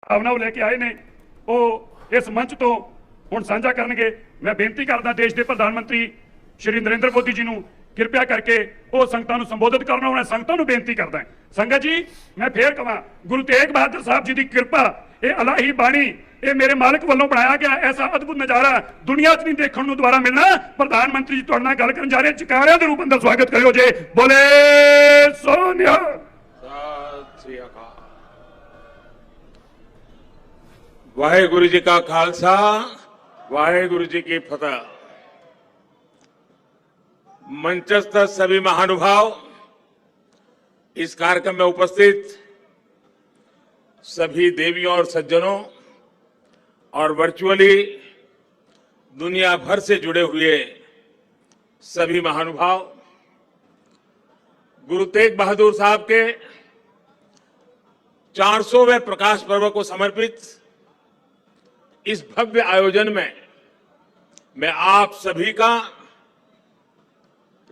भावना लेके आए ने ਉਹ ਇਸ ਮੰਚ ਤੋਂ ਹੁਣ ਸਾਂਝਾ ਕਰਨਗੇ। ਮੈਂ ਬੇਨਤੀ ਕਰਦਾ ਦੇਸ਼ ਦੇ ਪ੍ਰਧਾਨ ਮੰਤਰੀ ਸ਼੍ਰੀ ਨਰਿੰਦਰ ਮੋਦੀ ਜੀ ਨੂੰ ਕਿਰਪਾ ਕਰਕੇ ਉਹ ਸੰਗਤਾਂ ਨੂੰ ਸੰਬੋਧਿਤ ਕਰਨਾ। ਉਹਨਾਂ ਸੰਗਤਾਂ ਨੂੰ ਬੇਨਤੀ ਕਰਦਾ ਸੰਗਤ ਜੀ ਮੈਂ ਫੇਰ ਕਹਾਂ ਗੁਰੂ ਤੇਗ ਬਹਾਦਰ ਸਾਹਿਬ ਜੀ ਦੀ ਕਿਰਪਾ ਇਹ ਅਲਾਹੀ ਬਾਣੀ ਇਹ ਮੇਰੇ ਮਾਲਕ ਵੱਲੋਂ ਬਣਾਇਆ ਗਿਆ ਐਸਾ ਅਦਭੁਤ ਨਜ਼ਾਰਾ ਦੁਨੀਆ 'ਚ ਨਹੀਂ ਦੇਖਣ ਨੂੰ ਦੁਬਾਰਾ ਮਿਲਣਾ। ਪ੍ਰਧਾਨ ਮੰਤਰੀ ਜੀ ਤੁਹਾਡੇ ਨਾਲ ਗੱਲ ਕਰਨ ਜਾ ਰਹੇ ਚਕਾਰਿਆਂ ਦੇ ਰੂਪ ਅੰਦਰ ਸਵਾਗਤ ਕਰਿਓ ਜੇ ਬੋਲੇ ਸੋਨਿਆ। ਸਤਿ ਸ੍ਰੀ ਅਕਾਲ। वाहेगुरु जी का खालसा वाहेगुरु जी की फतह। मंचस्थ सभी महानुभाव, इस कार्यक्रम में उपस्थित सभी देवियों और सज्जनों और वर्चुअली दुनिया भर से जुड़े हुए सभी महानुभाव, गुरु तेग बहादुर साहब के 400वें प्रकाश पर्व को समर्पित इस भव्य आयोजन में मैं आप सभी का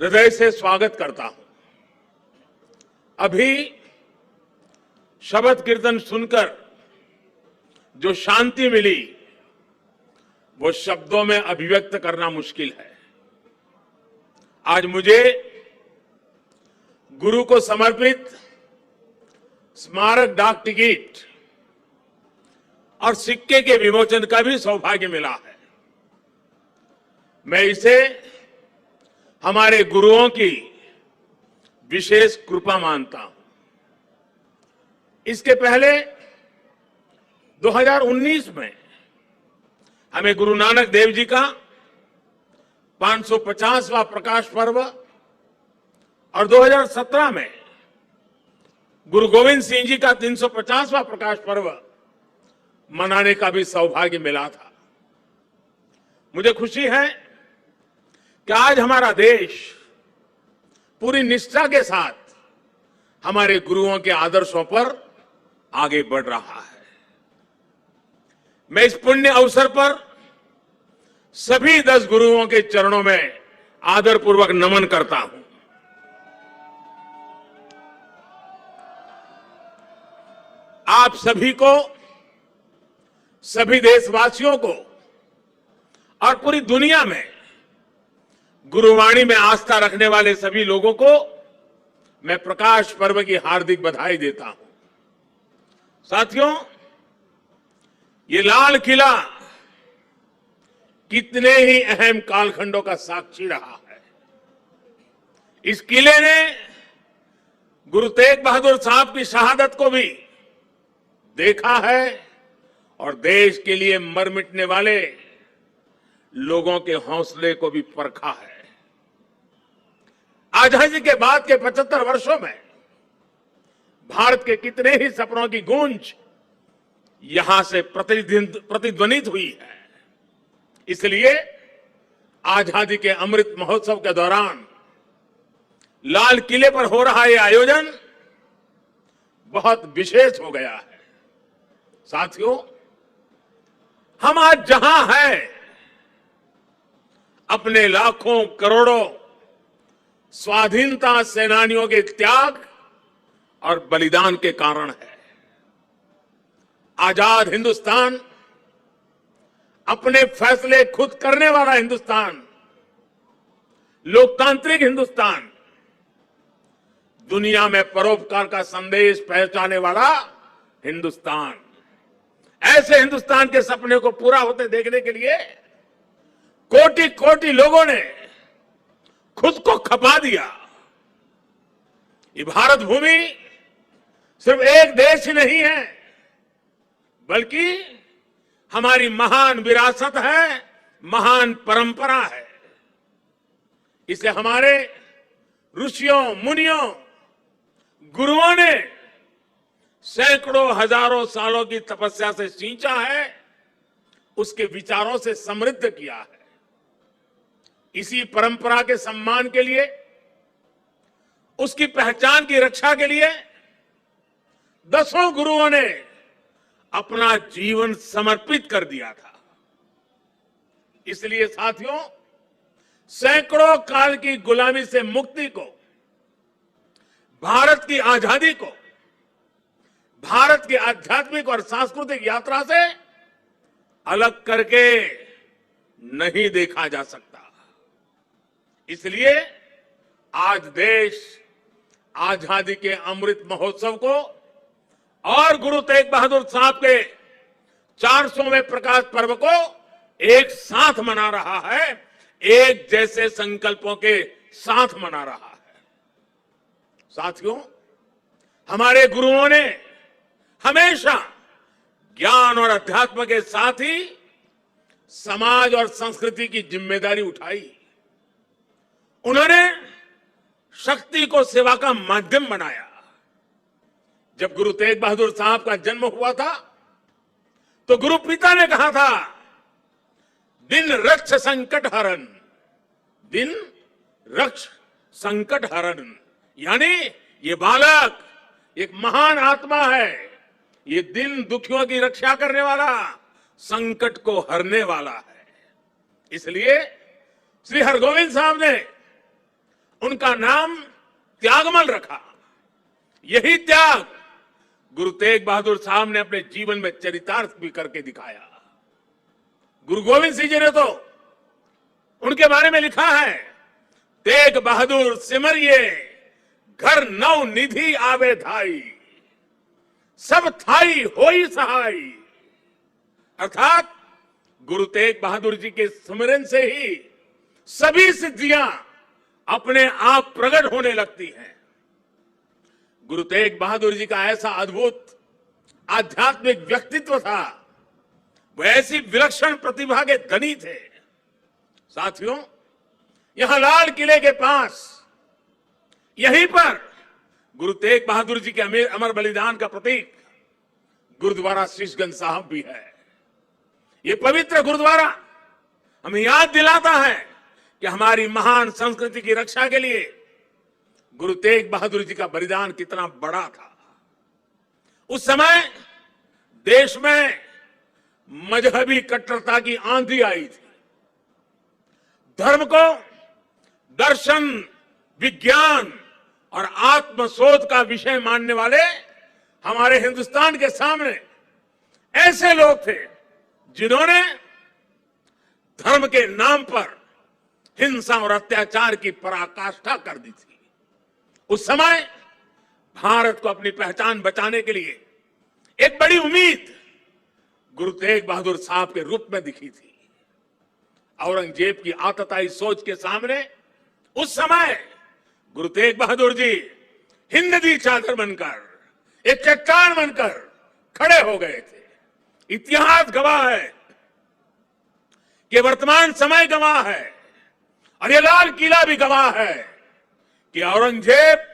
हृदय से स्वागत करता हूं। अभी शब्द कीर्तन सुनकर जो शांति मिली वो शब्दों में अभिव्यक्त करना मुश्किल है। आज मुझे गुरु को समर्पित स्मारक डाक टिकट और सिक्के के विमोचन का भी सौभाग्य मिला है। मैं इसे हमारे गुरुओं की विशेष कृपा मानता हूं। इसके पहले 2019 में हमें गुरु नानक देव जी का 550वां प्रकाश पर्व और 2017 में गुरु गोविंद सिंह जी का 350वां प्रकाश पर्व मनाने का भी सौभाग्य मिला था। मुझे खुशी है कि आज हमारा देश पूरी निष्ठा के साथ हमारे गुरुओं के आदर्शों पर आगे बढ़ रहा है। मैं इस पुण्य अवसर पर सभी 10 गुरुओं के चरणों में आदरपूर्वक नमन करता हूं। आप सभी को, सभी देशवासियों को और पूरी दुनिया में गुरुवाणी में आस्था रखने वाले सभी लोगों को मैं प्रकाश पर्व की हार्दिक बधाई देता हूं। साथियों, ये लाल किला कितने ही अहम कालखंडों का साक्षी रहा है। इस किले ने गुरु तेग बहादुर साहब की शहादत को भी देखा है और देश के लिए मर मिटने वाले लोगों के हौसले को भी परखा है। आजादी के बाद के 75 वर्षों में भारत के कितने ही सपनों की गूंज यहां से प्रतिध्वनित हुई है। इसलिए आजादी के अमृत महोत्सव के दौरान लाल किले पर हो रहा यह आयोजन बहुत विशेष हो गया है। साथियों, हम आज जहां हैं अपने लाखों करोड़ों स्वाधीनता सेनानियों के त्याग और बलिदान के कारण है। आजाद हिंदुस्तान, अपने फैसले खुद करने वाला हिंदुस्तान, लोकतांत्रिक हिंदुस्तान, दुनिया में परोपकार का संदेश पहुंचाने वाला हिंदुस्तान, ऐसे हिंदुस्तान के सपने को पूरा होते देखने के लिए कोटि कोटि लोगों ने खुद को खपा दिया। ये भारत भूमि सिर्फ एक देश ही नहीं है, बल्कि हमारी महान विरासत है, महान परंपरा है। इसे हमारे ऋषियों, मुनियों, गुरुओं ने सैकड़ों हजारों सालों की तपस्या से सींचा है, उसके विचारों से समृद्ध किया है। इसी परंपरा के सम्मान के लिए, उसकी पहचान की रक्षा के लिए 10 गुरुओं ने अपना जीवन समर्पित कर दिया था। इसलिए साथियों, सैकड़ों काल की गुलामी से मुक्ति को, भारत की आजादी को भारत की आध्यात्मिक और सांस्कृतिक यात्रा से अलग करके नहीं देखा जा सकता। इसलिए आज देश आजादी के अमृत महोत्सव को और गुरु तेग बहादुर साहब के 400वें प्रकाश पर्व को एक साथ मना रहा है, एक जैसे संकल्पों के साथ मना रहा है। साथियों, हमारे गुरुओं ने हमेशा ज्ञान और अध्यात्म के साथ ही समाज और संस्कृति की जिम्मेदारी उठाई। उन्होंने शक्ति को सेवा का माध्यम बनाया। जब गुरु तेग बहादुर साहब का जन्म हुआ था तो गुरु पिता ने कहा था, दिन रक्ष संकट हरण, दिन रक्ष संकट हरण, यानी ये बालक एक महान आत्मा है, ये दिन दुखियों की रक्षा करने वाला, संकट को हरने वाला है। इसलिए श्री हरगोविंद साहब ने उनका नाम त्यागमल रखा। यही त्याग गुरु तेग बहादुर साहब ने अपने जीवन में चरितार्थ भी करके दिखाया। गुरु गोविंद सिंह जी ने तो उनके बारे में लिखा है, तेग बहादुर सिमरिए घर नव निधि आवे धाई, सब थाई होई सहाय। अर्थात गुरु तेग बहादुर जी के स्मरण से ही सभी सिद्धियां अपने आप प्रकट होने लगती हैं। गुरु तेग बहादुर जी का ऐसा अद्भुत आध्यात्मिक व्यक्तित्व था, वो ऐसी विलक्षण प्रतिभा के धनी थे। साथियों, यहां लाल किले के पास, यहीं पर गुरु तेग बहादुर जी के अमर बलिदान का प्रतीक गुरुद्वारा शीशगंज साहब भी है। ये पवित्र गुरुद्वारा हमें याद दिलाता है कि हमारी महान संस्कृति की रक्षा के लिए गुरु तेग बहादुर जी का बलिदान कितना बड़ा था। उस समय देश में मजहबी कट्टरता की आंधी आई थी। धर्म को दर्शन, विज्ञान और आत्मशोध का विषय मानने वाले हमारे हिंदुस्तान के सामने ऐसे लोग थे जिन्होंने धर्म के नाम पर हिंसा और अत्याचार की पराकाष्ठा कर दी थी। उस समय भारत को अपनी पहचान बचाने के लिए एक बड़ी उम्मीद गुरु तेग बहादुर साहब के रूप में दिखी थी। औरंगजेब की आतताई सोच के सामने उस समय गुरु तेग बहादुर जी हिंद दी चादर बनकर, एक चट्टान बनकर खड़े हो गए थे। इतिहास गवाह है कि वर्तमान समय गवाह है और ये लाल किला भी गवाह है कि औरंगजेब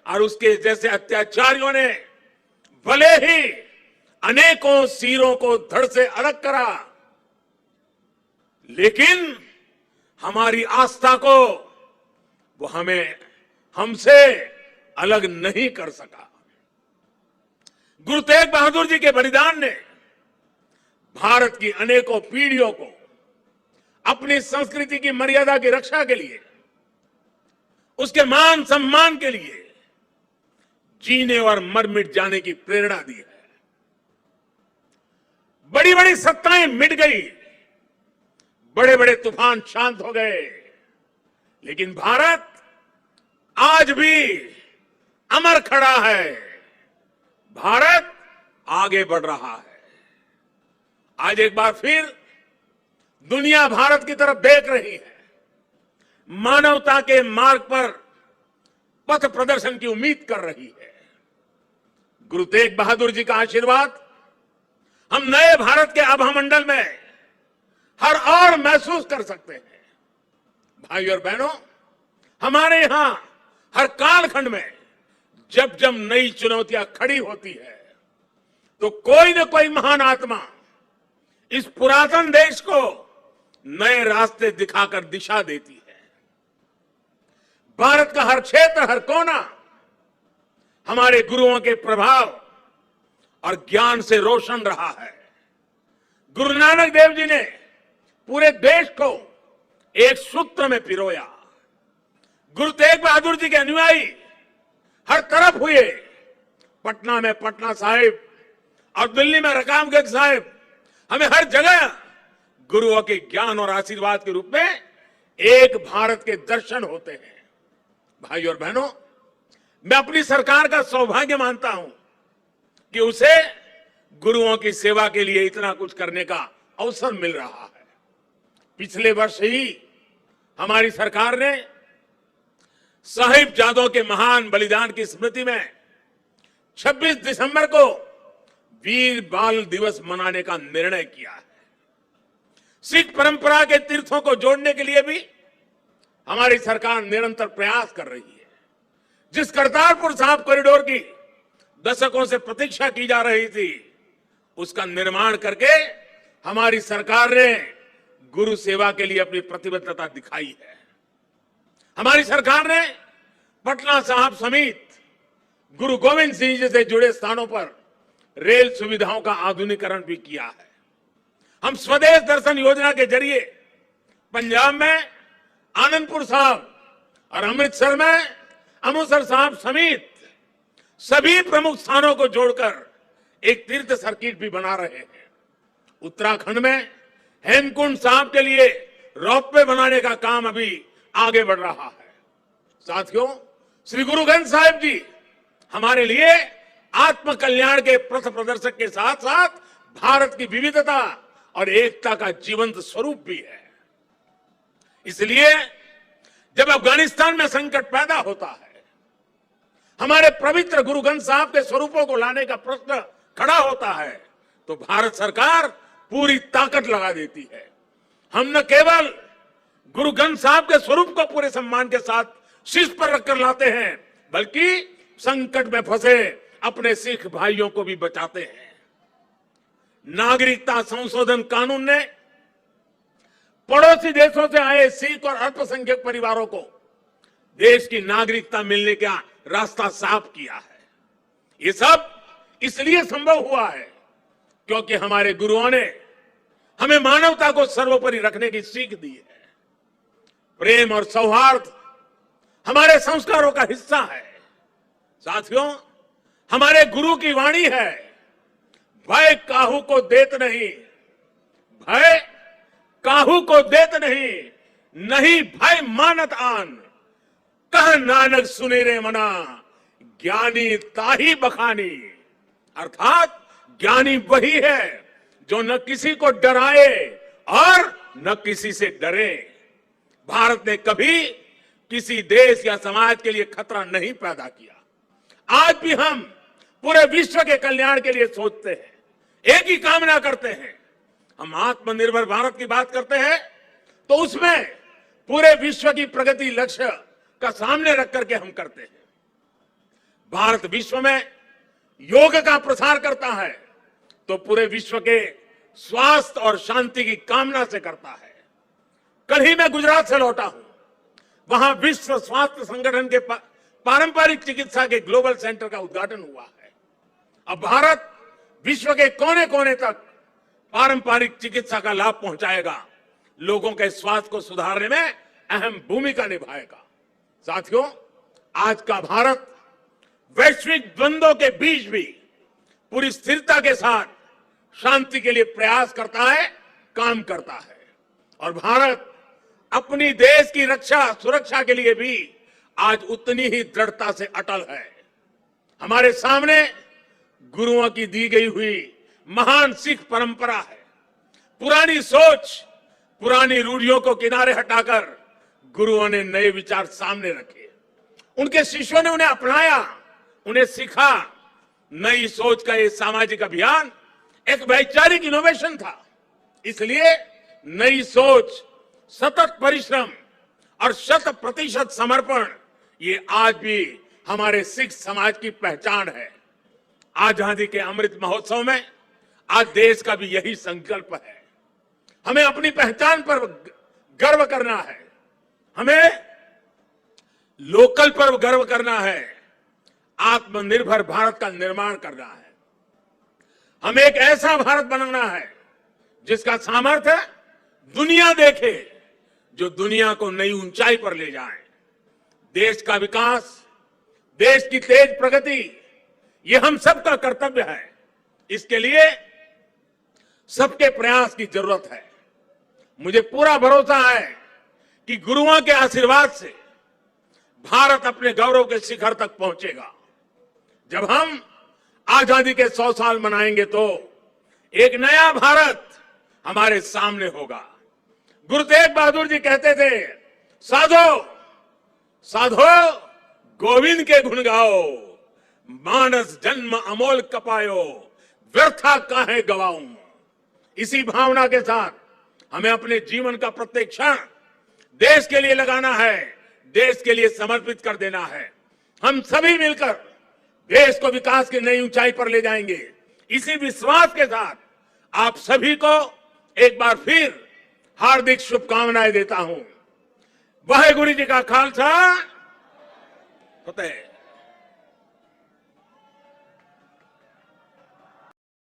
और उसके जैसे अत्याचारियों ने भले ही अनेकों सिरों को धड़ से अलग करा, लेकिन हमारी आस्था को वो हमसे अलग नहीं कर सका। गुरु तेग बहादुर जी के बलिदान ने भारत की अनेकों पीढ़ियों को अपनी संस्कृति की मर्यादा की रक्षा के लिए, उसके मान सम्मान के लिए जीने और मर मिट जाने की प्रेरणा दी है। बड़ी बड़ी सत्ताएं मिट गई, बड़े बड़े तूफान शांत हो गए, लेकिन भारत आज भी अमर खड़ा है। भारत आगे बढ़ रहा है। आज एक बार फिर दुनिया भारत की तरफ देख रही है। मानवता के मार्ग पर पथ प्रदर्शन की उम्मीद कर रही है। गुरु तेग बहादुर जी का आशीर्वाद हम नए भारत के आभामंडल में हर और महसूस कर सकते हैं। भाई और बहनों, हमारे यहां हर कालखंड में जब जब नई चुनौतियां खड़ी होती है तो कोई न कोई महान आत्मा इस पुरातन देश को नए रास्ते दिखाकर दिशा देती है। भारत का हर क्षेत्र, हर कोना हमारे गुरुओं के प्रभाव और ज्ञान से रोशन रहा है। गुरु नानक देव जी ने पूरे देश को एक सूत्र में पिरोया। गुरु तेग बहादुर जी के अनुयायी हर तरफ हुए, पटना में पटना साहिब और दिल्ली में रकाबगंज साहिब, हमें हर जगह गुरुओं के ज्ञान और आशीर्वाद के रूप में एक भारत के दर्शन होते हैं। भाई और बहनों, मैं अपनी सरकार का सौभाग्य मानता हूं कि उसे गुरुओं की सेवा के लिए इतना कुछ करने का अवसर मिल रहा है। पिछले वर्ष ही हमारी सरकार ने साहिबजादों के महान बलिदान की स्मृति में 26 दिसंबर को वीर बाल दिवस मनाने का निर्णय किया है। सिख परंपरा के तीर्थों को जोड़ने के लिए भी हमारी सरकार निरंतर प्रयास कर रही है। जिस करतारपुर साहिब कॉरिडोर की दशकों से प्रतीक्षा की जा रही थी, उसका निर्माण करके हमारी सरकार ने गुरु सेवा के लिए अपनी प्रतिबद्धता दिखाई है। हमारी सरकार ने पटना साहिब समेत गुरु गोविंद सिंह जी से जुड़े स्थानों पर रेल सुविधाओं का आधुनिकीकरण भी किया है। हम स्वदेश दर्शन योजना के जरिए पंजाब में आनंदपुर साहिब और अमृतसर में अमृतसर साहिब समेत सभी प्रमुख स्थानों को जोड़कर एक तीर्थ सर्किट भी बना रहे हैं। उत्तराखंड में हेमकुंड साहिब के लिए रोपवे बनाने का काम अभी आगे बढ़ रहा है। साथियों, श्री गुरु ग्रंथ साहिब जी हमारे लिए आत्म कल्याण के पथ प्रदर्शक के साथ साथ भारत की विविधता और एकता का जीवंत स्वरूप भी है। इसलिए जब अफगानिस्तान में संकट पैदा होता है, हमारे पवित्र गुरु ग्रंथ साहिब के स्वरूपों को लाने का प्रश्न खड़ा होता है, तो भारत सरकार पूरी ताकत लगा देती है। हम न केवल गुरु ग्रंथ साहिब के स्वरूप को पूरे सम्मान के साथ शीर्ष पर रखकर लाते हैं, बल्कि संकट में फंसे अपने सिख भाइयों को भी बचाते हैं। नागरिकता संशोधन कानून ने पड़ोसी देशों से आए सिख और अल्पसंख्यक परिवारों को देश की नागरिकता मिलने का रास्ता साफ किया है। ये सब इसलिए संभव हुआ है क्योंकि हमारे गुरुओं ने हमें मानवता को सर्वोपरि रखने की सीख दी है। प्रेम और सौहार्द हमारे संस्कारों का हिस्सा है। साथियों, हमारे गुरु की वाणी है, भय काहू को देत नहीं, भय काहू को देत नहीं, नहीं भय मानत आन, कह नानक सुने रे मना, ज्ञानी ताही बखानी। अर्थात ज्ञानी वही है जो न किसी को डराए और न किसी से डरे। भारत ने कभी किसी देश या समाज के लिए खतरा नहीं पैदा किया। आज भी हम पूरे विश्व के कल्याण के लिए सोचते हैं, एक ही कामना करते हैं। हम आत्मनिर्भर भारत की बात करते हैं तो उसमें पूरे विश्व की प्रगति लक्ष्य का सामने रख करके हम करते हैं। भारत विश्व में योग का प्रसार करता है तो पूरे विश्व के स्वास्थ्य और शांति की कामना से करता है। कल ही मैं गुजरात से लौटा हूं, वहां विश्व स्वास्थ्य संगठन के पारंपरिक चिकित्सा के ग्लोबल सेंटर का उद्घाटन हुआ है। अब भारत विश्व के कोने कोने तक पारंपरिक चिकित्सा का लाभ पहुंचाएगा, लोगों के स्वास्थ्य को सुधारने में अहम भूमिका निभाएगा। साथियों, आज का भारत वैश्विक द्वंद्वों के बीच भी पूरी स्थिरता के साथ शांति के लिए प्रयास करता है, काम करता है। और भारत अपनी देश की रक्षा सुरक्षा के लिए भी आज उतनी ही दृढ़ता से अटल है। हमारे सामने गुरुओं की दी गई हुई महान सिख परंपरा है। पुरानी सोच, पुरानी रूढ़ियों को किनारे हटाकर गुरुओं ने नए विचार सामने रखे। उनके शिष्यों ने उन्हें अपनाया, उन्हें सीखा। नई सोच का ये सामाजिक अभियान एक वैचारिक इनोवेशन था। इसलिए नई सोच, सतत परिश्रम और 100% समर्पण, ये आज भी हमारे सिख समाज की पहचान है। आजादी के अमृत महोत्सव में आज देश का भी यही संकल्प है। हमें अपनी पहचान पर गर्व करना है, हमें लोकल पर गर्व करना है, आत्मनिर्भर भारत का निर्माण करना है। हमें एक ऐसा भारत बनाना है जिसका सामर्थ्य दुनिया देखे, जो दुनिया को नई ऊंचाई पर ले जाए। देश का विकास, देश की तेज प्रगति, ये हम सबका कर्तव्य है। इसके लिए सबके प्रयास की जरूरत है। मुझे पूरा भरोसा है कि गुरुओं के आशीर्वाद से भारत अपने गौरव के शिखर तक पहुंचेगा। जब हम आजादी के 100 साल मनाएंगे तो एक नया भारत हमारे सामने होगा। गुरु तेग बहादुर जी कहते थे, साधो साधो गोविंद के गुण गाओ, मानस जन्म अमोल कपायो, व्यर्था काहे गवाऊं। इसी भावना के साथ हमें अपने जीवन का प्रत्येक क्षण देश के लिए लगाना है, देश के लिए समर्पित कर देना है। हम सभी मिलकर देश को विकास की नई ऊंचाई पर ले जाएंगे। इसी विश्वास के साथ आप सभी को एक बार फिर हार्दिक शुभकामनाएं देता हूं। वाहेगुरु जी का खालसा, फतेह।